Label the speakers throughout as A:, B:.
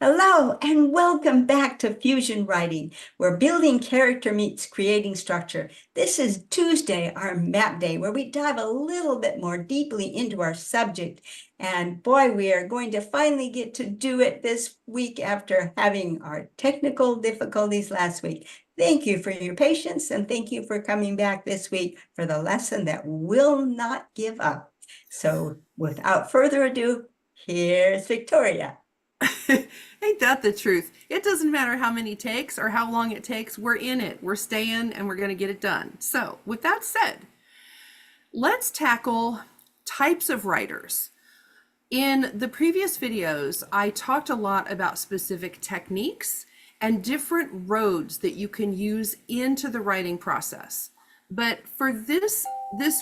A: Hello, and welcome back to Fusion Writing, where building character meets creating structure. This is Tuesday, our map day, where we dive a little bit more deeply into our subject. And boy, we are going to finally get to do it this week after having our technical difficulties last week. Thank you for your patience, and thank you for coming back this week for the lesson that will not give up. So without further ado, here's Victoria.
B: Ain't that the truth? It doesn't matter how many takes or how long it takes. We're in it. We're staying and we're going to get it done. So, with that said, let's tackle types of writers. In the previous videos, I talked a lot about specific techniques and different roads that you can use into the writing process. But for this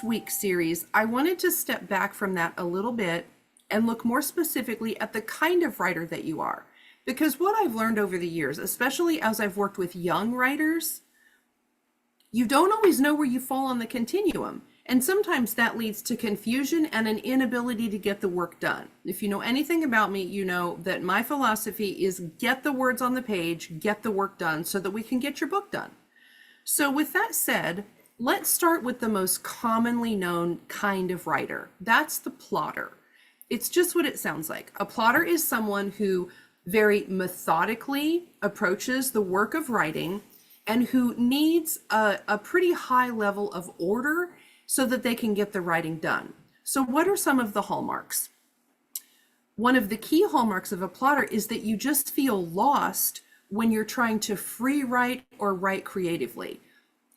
B: week's series, I wanted to step back from that a little bit and look more specifically at the kind of writer that you are. Because what I've learned over the years, especially as I've worked with young writers, you don't always know where you fall on the continuum. And sometimes that leads to confusion and an inability to get the work done. If you know anything about me, you know that my philosophy is get the words on the page, get the work done so that we can get your book done. So with that said, let's start with the most commonly known kind of writer. That's the plotter. It's just what it sounds like. A plotter is someone who very methodically approaches the work of writing and who needs a pretty high level of order so that they can get the writing done. So what are some of the hallmarks? One of the key hallmarks of a plotter is that you just feel lost when you're trying to free write or write creatively.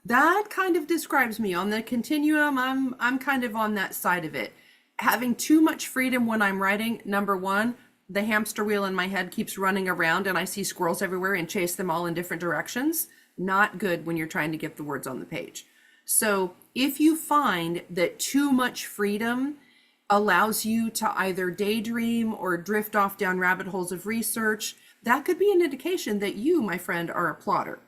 B: That kind of describes me. On the continuum, I'm kind of on that side of it. Having too much freedom when I'm writing, number one, the hamster wheel in my head keeps running around and I see squirrels everywhere and chase them all in different directions. Not good when you're trying to get the words on the page. So if you find that too much freedom allows you to either daydream or drift off down rabbit holes of research, that could be an indication that you, my friend, are a plotter.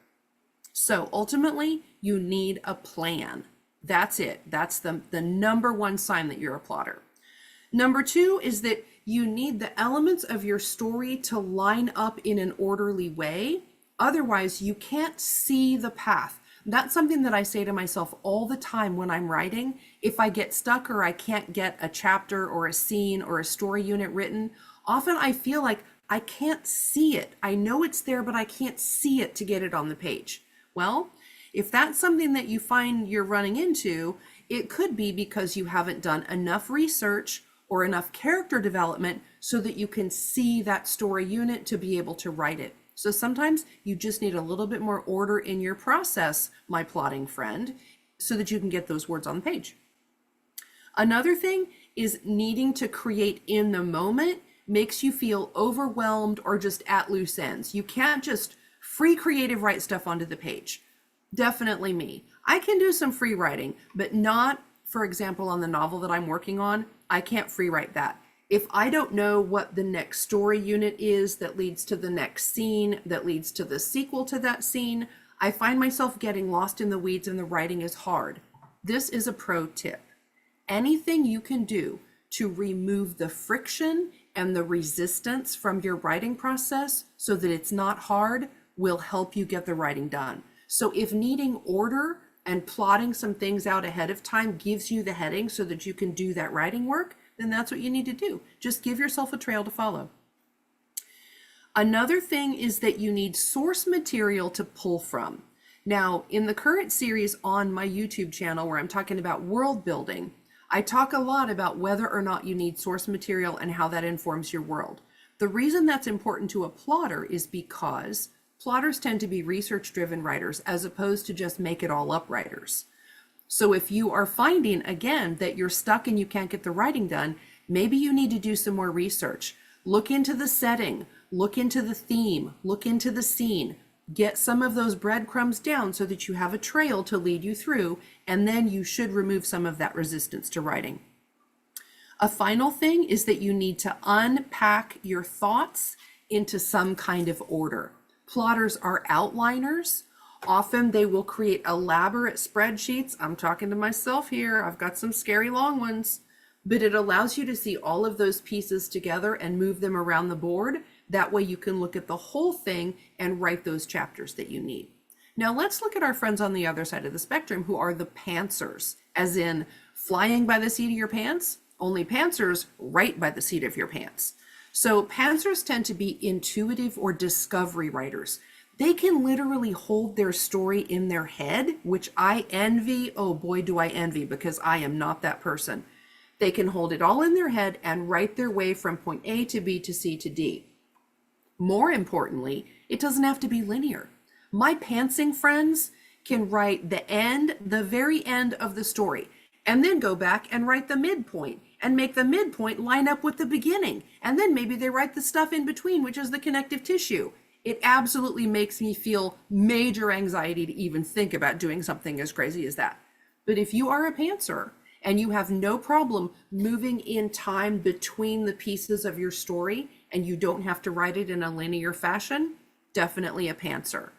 B: So ultimately, you need a plan. That's it. That's the number one sign that you're a plotter. Number two is that you need the elements of your story to line up in an orderly way. Otherwise, you can't see the path. That's something that I say to myself all the time when I'm writing. If I get stuck or I can't get a chapter or a scene or a story unit written, often I feel like I can't see it. I know it's there, but I can't see it to get it on the page. Well, if that's something that you find you're running into, it could be because you haven't done enough research or enough character development so that you can see that story unit to be able to write it. So sometimes you just need a little bit more order in your process, my plotting friend, so that you can get those words on the page. Another thing is needing to create in the moment makes you feel overwhelmed or just at loose ends. You can't just free creative write stuff onto the page. Definitely me. I can do some free writing, but not, for example, on the novel that I'm working on. I can't free write that. If I don't know what the next story unit is that leads to the next scene, that leads to the sequel to that scene, I find myself getting lost in the weeds and the writing is hard. This is a pro tip. Anything you can do to remove the friction and the resistance from your writing process so that it's not hard will help you get the writing done. So if needing order and plotting some things out ahead of time gives you the heading so that you can do that writing work, then that's what you need to do. Just give yourself a trail to follow. Another thing is that you need source material to pull from. Now, in the current series on my YouTube channel where I'm talking about world building, I talk a lot about whether or not you need source material and how that informs your world. The reason that's important to a plotter is because plotters tend to be research-driven writers as opposed to just make it all up writers. So if you are finding, again, that you're stuck and you can't get the writing done, maybe you need to do some more research. Look into the setting, look into the theme, look into the scene, get some of those breadcrumbs down so that you have a trail to lead you through, and then you should remove some of that resistance to writing. A final thing is that you need to unpack your thoughts into some kind of order. Plotters are outliners. Often they will create elaborate spreadsheets. I'm talking to myself here. I've got some scary long ones, but it allows you to see all of those pieces together and move them around the board That way you can look at the whole thing and write those chapters that you need. Now let's look at our friends on the other side of the spectrum who are the pantsers, as in flying by the seat of your pants. Only pantsers write by the seat of your pants. So pantsers tend to be intuitive or discovery writers. They can literally hold their story in their head, which I envy. Oh boy, do I envy, because I am not that person. They can hold it all in their head and write their way from point A to B to C to D. More importantly, it doesn't have to be linear. My pantsing friends can write the end, the very end of the story, and then go back and write the midpoint and make the midpoint line up with the beginning. And then maybe they write the stuff in between, which is the connective tissue. It absolutely makes me feel major anxiety to even think about doing something as crazy as that. But if you are a pantser and you have no problem moving in time between the pieces of your story and you don't have to write it in a linear fashion, definitely a pantser.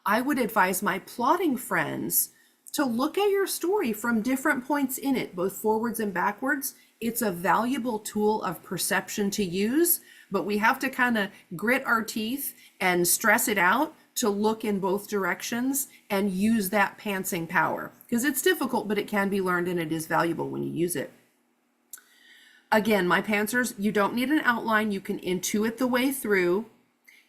B: I would advise my plotting friends to look at your story from different points in it, both forwards and backwards. It's a valuable tool of perception to use, but we have to kind of grit our teeth and stress it out to look in both directions and use that pantsing power, because it's difficult, but it can be learned and it is valuable when you use it. Again, my pantsers, you don't need an outline. You can intuit the way through.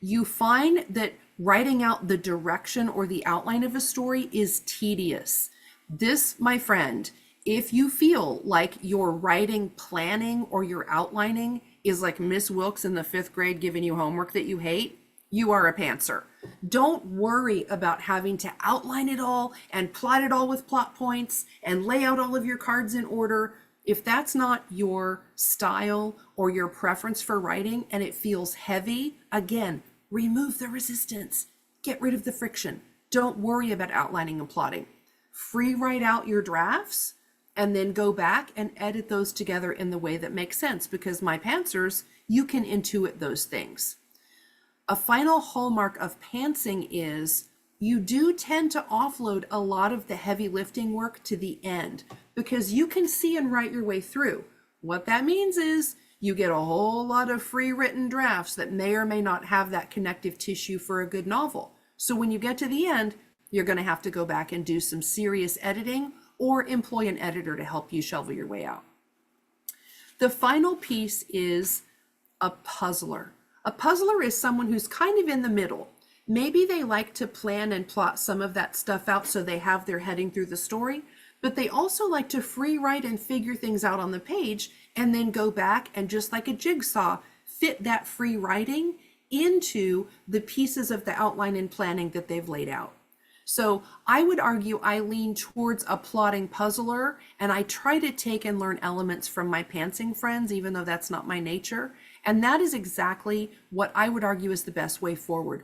B: You find that writing out the direction or the outline of a story is tedious. This, my friend, if you feel like your writing, planning, or your outlining is like Miss Wilkes in the 5th grade giving you homework that you hate, you are a pantser. Don't worry about having to outline it all and plot it all with plot points and lay out all of your cards in order. If that's not your style or your preference for writing and it feels heavy, again, remove the resistance, get rid of the friction. Don't worry about outlining and plotting. Free write out your drafts and then go back and edit those together in the way that makes sense, because my pantsers, you can intuit those things. A final hallmark of pantsing is you do tend to offload a lot of the heavy lifting work to the end, because you can see and write your way through. What that means is you get a whole lot of free written drafts that may or may not have that connective tissue for a good novel. So when you get to the end, you're going to have to go back and do some serious editing or employ an editor to help you shovel your way out. The final piece is a puzzler. A puzzler is someone who's kind of in the middle. Maybe they like to plan and plot some of that stuff out so they have their heading through the story, but they also like to free write and figure things out on the page and then go back and, just like a jigsaw, fit that free writing into the pieces of the outline and planning that they've laid out. So I would argue I lean towards a plotting puzzler, and I try to take and learn elements from my pantsing friends, even though that's not my nature. And that is exactly what I would argue is the best way forward.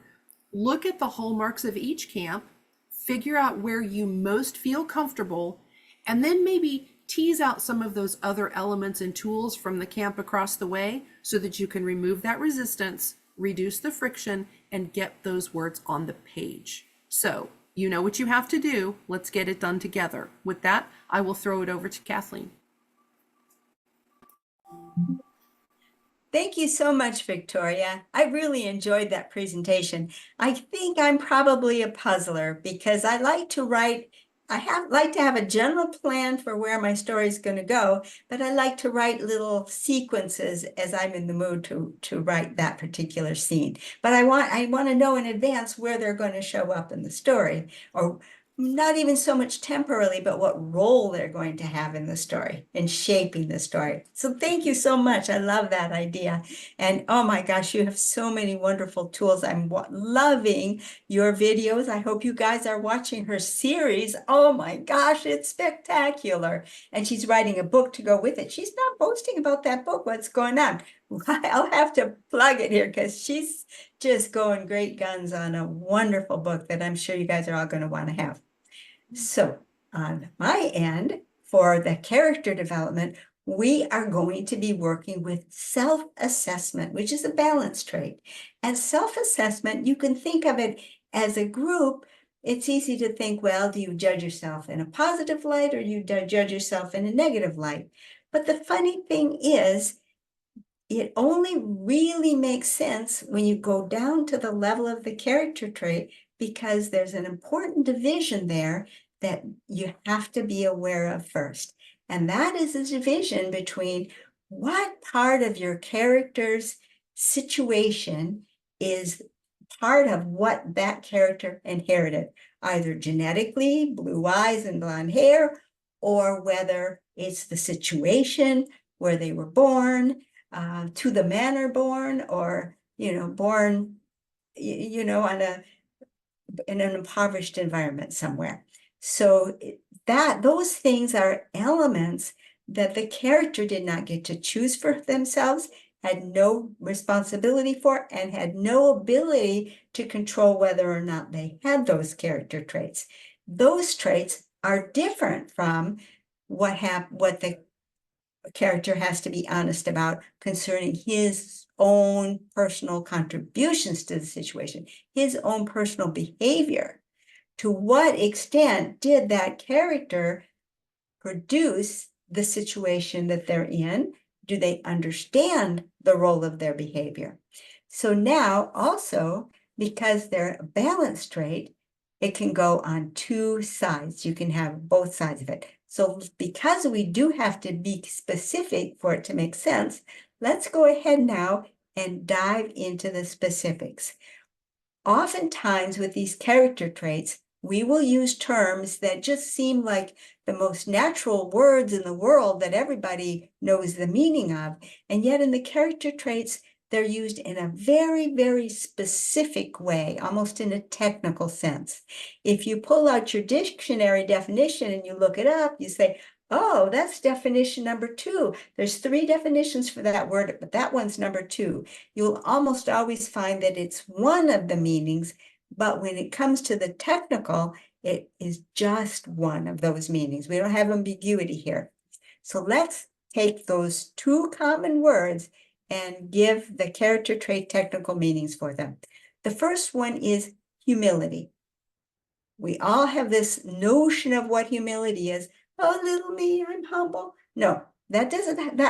B: Look at the hallmarks of each camp, figure out where you most feel comfortable, and then maybe tease out some of those other elements and tools from the camp across the way so that you can remove that resistance, reduce the friction, and get those words on the page. So you know what you have to do. Let's get it done together. With that, I will throw it over to Kathleen.
A: Thank you so much, Victoria. I really enjoyed that presentation. I think I'm probably a puzzler because I like to write. Like to have a general plan for where my story is going to go, but I like to write little sequences as I'm in the mood to write that particular scene. But I want to know in advance where they're going to show up in the story, or not even so much temporarily, but what role they're going to have in the story and shaping the story. So thank you so much. I love that idea. And oh my gosh, you have so many wonderful tools. I'm loving your videos. I hope you guys are watching her series. Oh my gosh, it's spectacular. And she's writing a book to go with it. She's not boasting about that book. What's going on? I'll have to plug it here because she's just going great guns on a wonderful book that I'm sure you guys are all going to want to have. So on my end, for the character development, we are going to be working with self-assessment, which is a balance trait. And self-assessment, you can think of it as a group. It's easy to think, well, do you judge yourself in a positive light or you judge yourself in a negative light? But the funny thing is, it only really makes sense when you go down to the level of the character trait, because there's an important division there that you have to be aware of first. And that is the division between what part of your character's situation is part of what that character inherited, either genetically, blue eyes and blonde hair, or whether it's the situation where they were born, to the manner born, or, born, in an impoverished environment somewhere. So those things are elements that the character did not get to choose for themselves, had no responsibility for, and had no ability to control whether or not they had those character traits. Those traits are different from what the character has to be honest about concerning his own personal contributions to the situation, his own personal behavior. To what extent did that character produce the situation that they're in? Do they understand the role of their behavior? So now also, because they're a balanced trait, it can go on two sides. You can have both sides of it. So because we do have to be specific for it to make sense, let's go ahead now and dive into the specifics. Oftentimes with these character traits, we will use terms that just seem like the most natural words in the world that everybody knows the meaning of. And yet in the character traits, they're used in a very, very specific way, almost in a technical sense. If you pull out your dictionary definition and you look it up, you say, oh, that's definition number 2. There's 3 definitions for that word, but that one's number 2. You'll almost always find that it's one of the meanings, but when it comes to the technical, it is just one of those meanings. We don't have ambiguity here. So let's take those 2 common words and give the character trait technical meanings for them. The first one is humility. We all have this notion of what humility is. Oh, little me, I'm humble. No, that doesn't,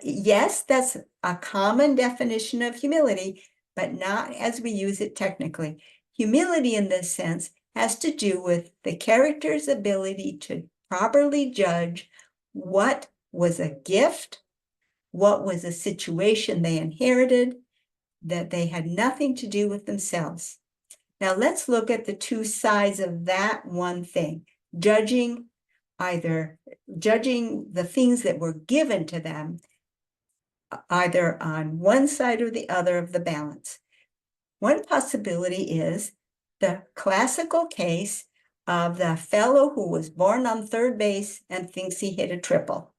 A: yes, that's a common definition of humility, but not as we use it technically. Humility in this sense has to do with the character's ability to properly judge what was a gift, what was a situation they inherited, that they had nothing to do with themselves. Now let's look at the 2 sides of that one thing, judging the things that were given to them, either on one side or the other of the balance. One possibility is the classical case of the fellow who was born on third base and thinks he hit a triple.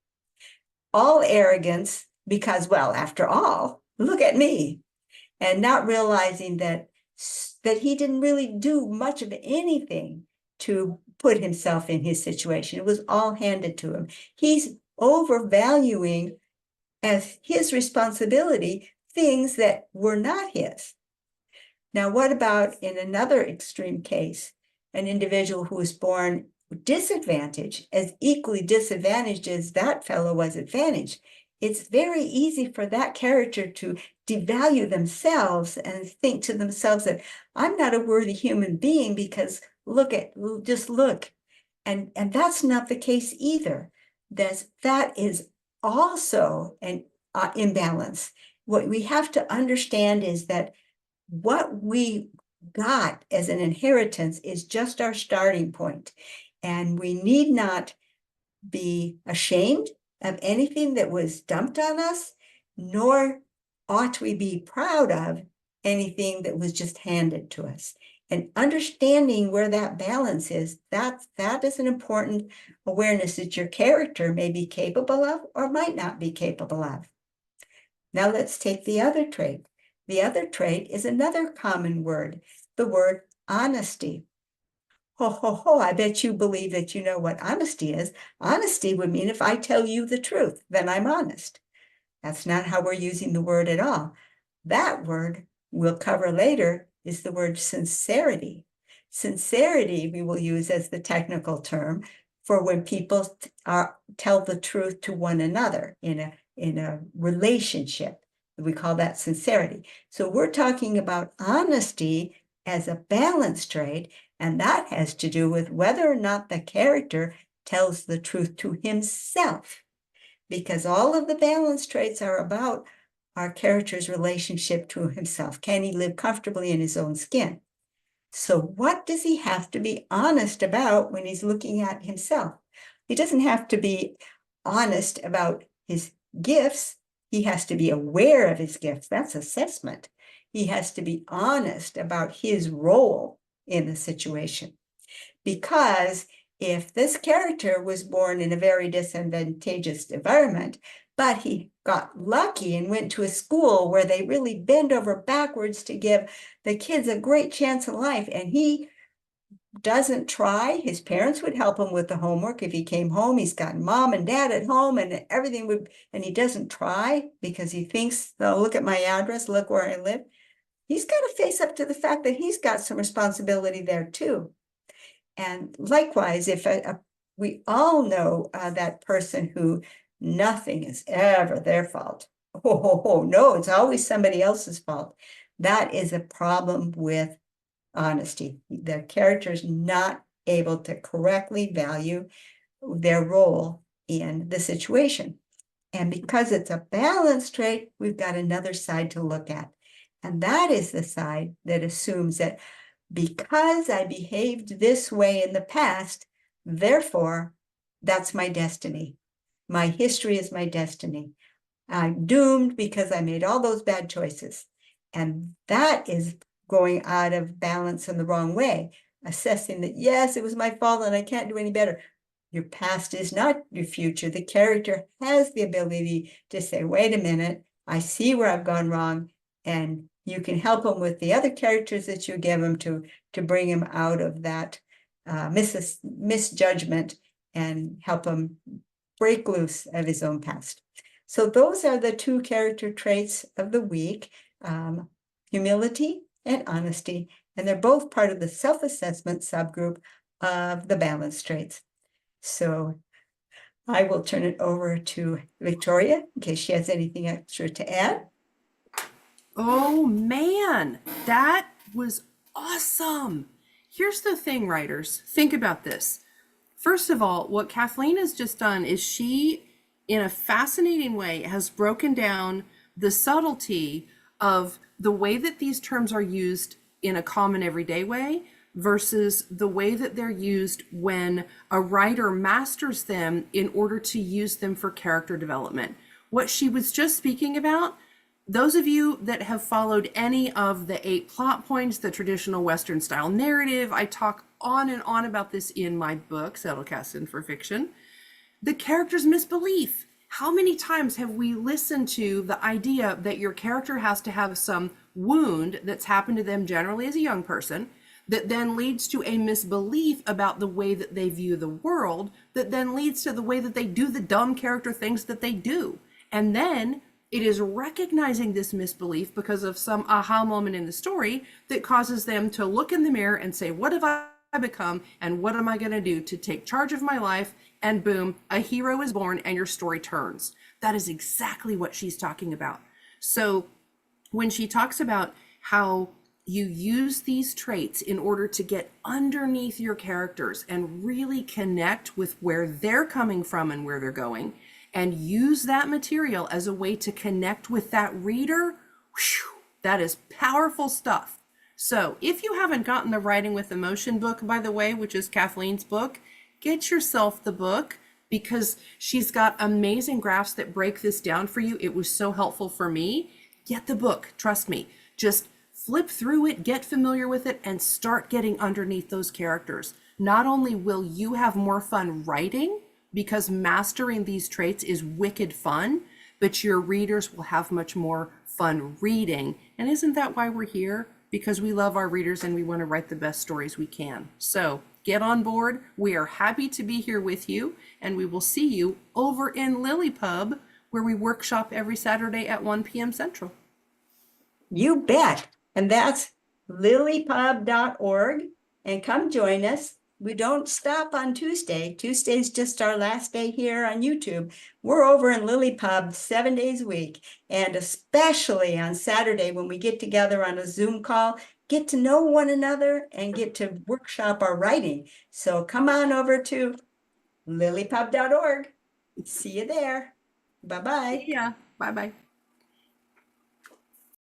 A: All arrogance because, well, after all, look at me, and not realizing that he didn't really do much of anything to put himself in his situation. It was all handed to him. He's overvaluing as his responsibility things that were not his. Now, what about in another extreme case, an individual who was born disadvantaged, as equally disadvantaged as that fellow was advantaged? It's very easy for that character to devalue themselves and think to themselves that I'm not a worthy human being because just look. And that's not the case either. That is also an imbalance. What we have to understand is that what we got as an inheritance is just our starting point. And we need not be ashamed of anything that was dumped on us, nor ought we be proud of anything that was just handed to us. And understanding where that balance is, that is an important awareness that your character may be capable of or might not be capable of. Now let's take the other trait. The other trait is another common word, the word honesty. Ho, ho, ho, I bet you believe that you know what honesty is. Honesty would mean if I tell you the truth, then I'm honest. That's not how we're using the word at all. That word we'll cover later is the word sincerity. Sincerity we will use as the technical term for when people tell the truth to one another in a a relationship. We call that sincerity. So we're talking about honesty as a balance trait, and that has to do with whether or not the character tells the truth to himself, because all of the balance traits are about our character's relationship to himself. Can he live comfortably in his own skin? So what does he have to be honest about when he's looking at himself? He doesn't have to be honest about his gifts. He has to be aware of his gifts. That's assessment. He has to be honest about his role in the situation. Because if this character was born in a very disadvantageous environment, but he got lucky and went to a school where they really bend over backwards to give the kids a great chance in life, and he doesn't try, his parents would help him with the homework. If he came home, he's got mom and dad at home and everything would, and he doesn't try because he thinks, oh, look at my address, look where I live. He's got to face up to the fact that he's got some responsibility there too. And likewise, if we all know that person who nothing is ever their fault. Oh, no, it's always somebody else's fault. That is a problem with honesty. The character is not able to correctly value their role in the situation. And because it's a balance trait, we've got another side to look at. And that is the side that assumes that because I behaved this way in the past, therefore, that's my destiny. My history is my destiny. I'm doomed because I made all those bad choices. And that is going out of balance in the wrong way, assessing that, yes, it was my fault and I can't do any better. Your past is not your future. The character has the ability to say, wait a minute, I see where I've gone wrong, and you can help him with the other characters that you give him to bring him out of that misjudgment and help him break loose of his own past. So those are the two character traits of the week, humility and honesty, and they're both part of the self-assessment subgroup of the balance traits. So I will turn it over to Victoria in case she has anything extra to add.
B: Oh man, that was awesome. Here's the thing, writers. Think about this. First of all, what Kathleen has just done is she, in a fascinating way, has broken down the subtlety of the way that these terms are used in a common everyday way versus the way that they're used when a writer masters them in order to use them for character development. What she was just speaking about, those of you that have followed any of the 8 plot points, the traditional Western style narrative, I talk on and on about this in my book, Zettelkasten for Fiction. The character's misbelief. How many times have we listened to the idea that your character has to have some wound that's happened to them generally as a young person, that then leads to a misbelief about the way that they view the world, that then leads to the way that they do the dumb character things that they do. And then it is recognizing this misbelief because of some aha moment in the story that causes them to look in the mirror and say, what have I become and what am I going to do to take charge of my life? And boom, a hero is born and your story turns. That is exactly what she's talking about. So when she talks about how you use these traits in order to get underneath your characters and really connect with where they're coming from and where they're going, and use that material as a way to connect with that reader, whew, that is powerful stuff. So if you haven't gotten the Writing with Emotion book, by the way, which is Kathleen's book, get yourself the book because she's got amazing graphs that break this down for you. It was so helpful for me. Get the book, trust me. Just flip through it, get familiar with it, and start getting underneath those characters. Not only will you have more fun writing, because mastering these traits is wicked fun, but your readers will have much more fun reading. And isn't that why we're here? Because we love our readers and we want to write the best stories we can. So get on board. We are happy to be here with you, and we will see you over in LiLLiPub, where we workshop every Saturday at 1 p.m. Central.
A: You bet. And that's lillypub.org. And come join us. we don't stop on Tuesday. Tuesday's just our last day here on YouTube. We're over in LiLLiPub 7 days a week, and especially on Saturday when we get together on a Zoom call, get to know one another and get to workshop our writing. So come on over to lillypub.org. See you there. Bye-bye.
B: See ya. Bye bye.